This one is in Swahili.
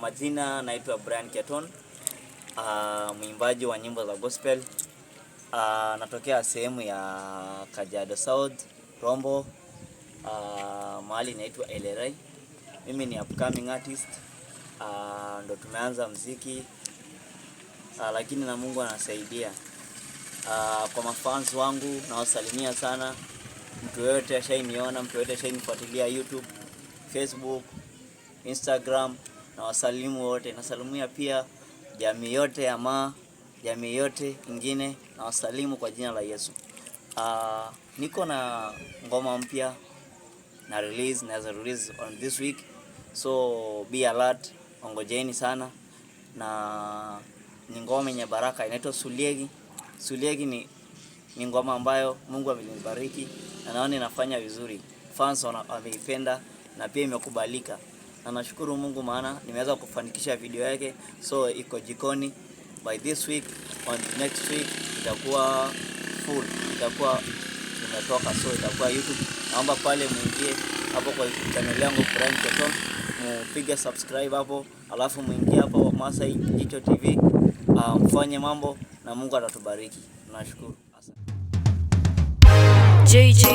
Kwa majina naitwa KETON, mwimbaji wa nyimbo za gospel. Natokea sehemu ya Kajiado South, Rombo, mahali inaitwa Elerai. Mimi ni upcoming artist. Ndo tumeanza muziki, lakini na Mungu anasaidia. Kwa mafans wangu nawasalimia sana. Mtu yote ashaniona, mtu yote ashanifuatilia YouTube, Facebook, Instagram, na wasalimu wote. Nasalimia pia jamii yote ya jamii yote ingine, na wasalimu kwa jina la Yesu. Niko na ngoma mpya na release on this week, so be alert, ongojeni sana. Na ni ngoma yenye baraka, inaitwa Sulieki. Sulieki ni ngoma ambayo Mungu amenibariki na naona inafanya vizuri. Fans wameipenda na pia imekubalika. Na nashukuru Mungu maana nimeweza kufanikisha video yake, so iko jikoni. By this week, on the next week itakuwa full, itakuwa imetoka, so itakuwa YouTube. Naomba pale muingie hapo kwa channel yangu KETON, mpige subscribe hapo, alafu muingie hapo Masai Jicho TV, mfanye mambo na Mungu atatubariki. Nashukuru. JJ